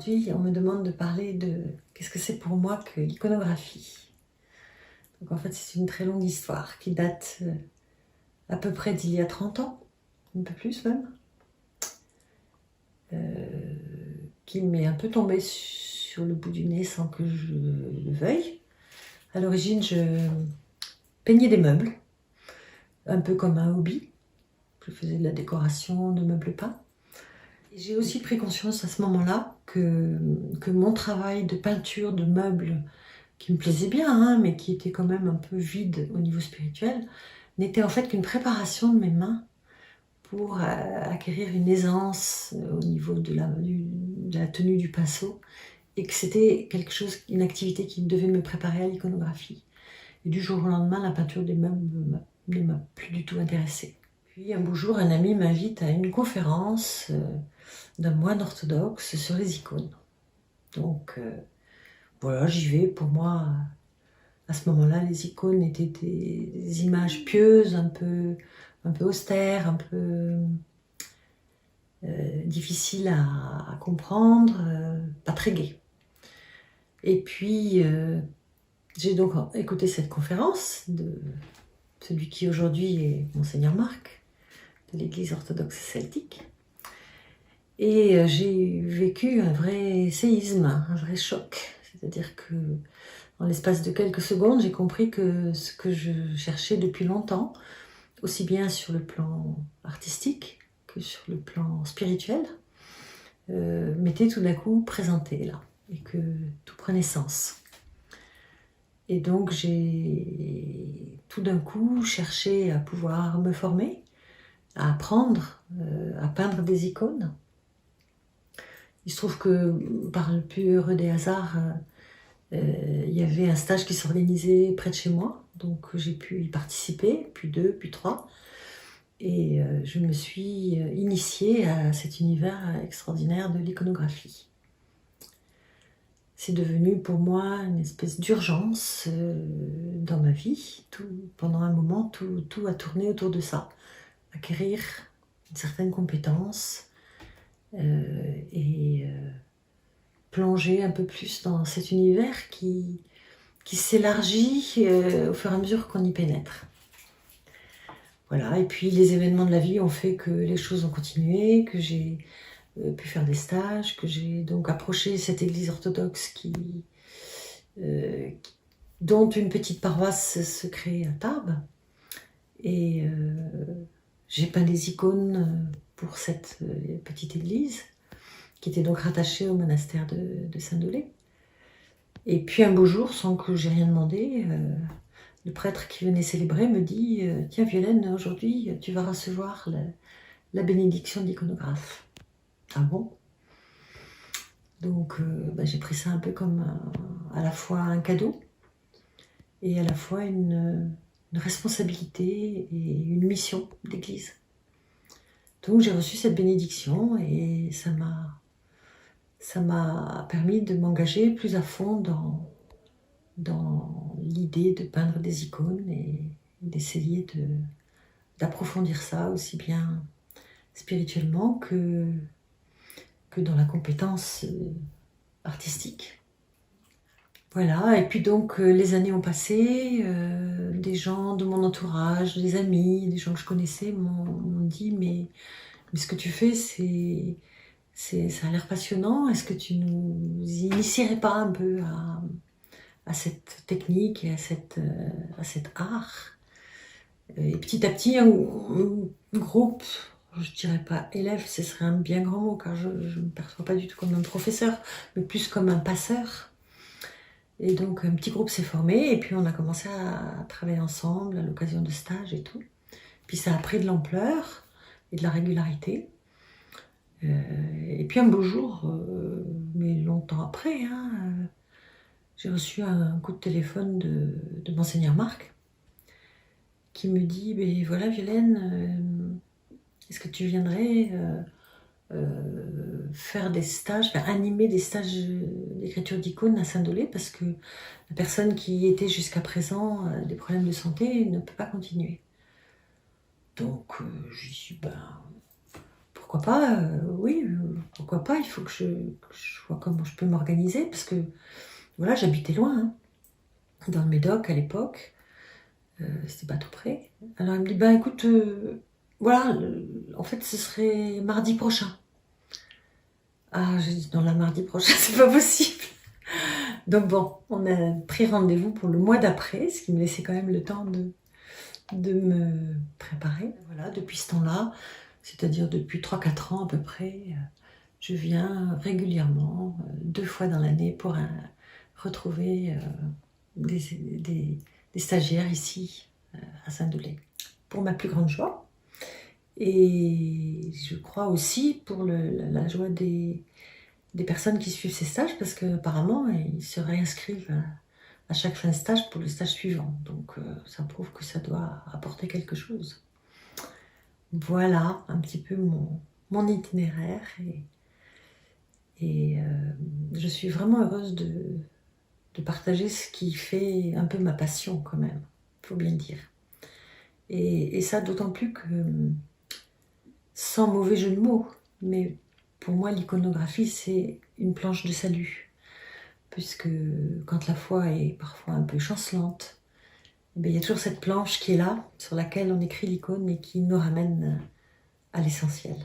Aujourd'hui, on me demande de parler de qu'est-ce que c'est pour moi que l'iconographie. Donc en fait, c'est une très longue histoire qui date à peu près d'il y a 30 ans, un peu plus même, qui m'est un peu tombée sur le bout du nez sans que je le veuille. À l'origine, je peignais des meubles, un peu comme un hobby. Je faisais de la décoration de meubles peints. J'ai aussi pris conscience à ce moment-là que mon travail de peinture de meubles, qui me plaisait bien, hein, mais qui était quand même un peu vide au niveau spirituel, n'était en fait qu'une préparation de mes mains pour acquérir une aisance au niveau de la tenue du pinceau, et que c'était quelque chose, une activité qui devait me préparer à l'iconographie. Et du jour au lendemain, la peinture des meubles ne m'a plus du tout intéressée. Puis un beau jour, un ami m'invite à une conférence d'un moine orthodoxe sur les icônes. Donc voilà, j'y vais. Pour moi, à ce moment-là, les icônes étaient des images pieuses, un peu austères, un peu difficiles à comprendre, pas très gaies. Et puis, j'ai donc écouté cette conférence de celui qui aujourd'hui est Monseigneur Marc, de l'Église orthodoxe celtique. Et j'ai vécu un vrai séisme, un vrai choc. C'est-à-dire que dans l'espace de quelques secondes, j'ai compris que ce que je cherchais depuis longtemps, aussi bien sur le plan artistique que sur le plan spirituel, m'était tout d'un coup présenté là, et que tout prenait sens. Et donc j'ai tout d'un coup cherché à pouvoir me former, à apprendre à peindre des icônes. Il se trouve que par le plus heureux des hasards, il y avait un stage qui s'organisait près de chez moi, donc j'ai pu y participer, puis 2, puis 3, et je me suis initiée à cet univers extraordinaire de l'iconographie. C'est devenu pour moi une espèce d'urgence dans ma vie. Pendant un moment, tout a tourné autour de ça. Acquérir une certaine compétence et plonger un peu plus dans cet univers qui s'élargit au fur et à mesure qu'on y pénètre. Voilà, et puis les événements de la vie ont fait que les choses ont continué, que j'ai pu faire des stages, que j'ai donc approché cette église orthodoxe dont une petite paroisse se crée à Tarbes. Et j'ai peint des icônes pour cette petite église, qui était donc rattachée au monastère de Saint-Dolé. Et puis un beau jour, sans que j'ai rien demandé, le prêtre qui venait célébrer me dit « Tiens Violaine, aujourd'hui tu vas recevoir la bénédiction d'iconographe. » Ah bon? Donc j'ai pris ça un peu comme à la fois un cadeau et à la fois une responsabilité et une mission d'église. Donc j'ai reçu cette bénédiction et ça m'a permis de m'engager plus à fond dans l'idée de peindre des icônes et d'essayer d'approfondir ça aussi bien spirituellement que dans la compétence artistique. Voilà, et puis donc les années ont passé, des gens de mon entourage, des amis, des gens que je connaissais m'ont dit mais ce que tu fais ça a l'air passionnant, est-ce que tu nous initierais pas un peu à cette technique et à cet art? Et petit à petit, un groupe, je dirais pas élève, ce serait un bien grand mot, car je ne me perçois pas du tout comme un professeur, mais plus comme un passeur. Et donc un petit groupe s'est formé, et puis on a commencé à travailler ensemble à l'occasion de stages et tout. Puis ça a pris de l'ampleur et de la régularité. Et puis un beau jour, mais longtemps après, j'ai reçu un coup de téléphone de Monseigneur Marc qui me dit « Voilà Violaine, est-ce que tu viendrais faire des stages, animer des stages d'écriture d'icônes à Saint-Dolé parce que la personne qui était jusqu'à présent des problèmes de santé ne peut pas continuer. » Donc je dis « pourquoi pas, oui, pourquoi pas, il faut que je vois comment je peux m'organiser, parce que, voilà, j'habitais loin, hein, dans le Médoc à l'époque, c'était pas tout près. Alors elle me dit, ben écoute, voilà, en fait ce serait mardi prochain. Ah, j'ai dit, non, la mardi prochain, c'est pas possible. Donc bon, on a pris rendez-vous pour le mois d'après, ce qui me laissait quand même le temps de me préparer. Voilà, depuis ce temps-là, c'est-à-dire depuis 3-4 ans à peu près, je viens régulièrement, 2 fois dans l'année, pour retrouver des stagiaires ici, à Saint-Doulay. Pour ma plus grande joie, et je crois aussi pour la joie des personnes qui suivent ces stages, parce qu'apparemment, ils se réinscrivent à chaque fin de stage pour le stage suivant. Donc ça prouve que ça doit apporter quelque chose. Voilà un petit peu mon itinéraire, et je suis vraiment heureuse de partager ce qui fait un peu ma passion quand même, il faut bien le dire. Et ça d'autant plus que, sans mauvais jeu de mots, mais pour moi l'iconographie c'est une planche de salut, puisque quand la foi est parfois un peu chancelante, il y a toujours cette planche qui est là, sur laquelle on écrit l'icône et qui nous ramène à l'essentiel.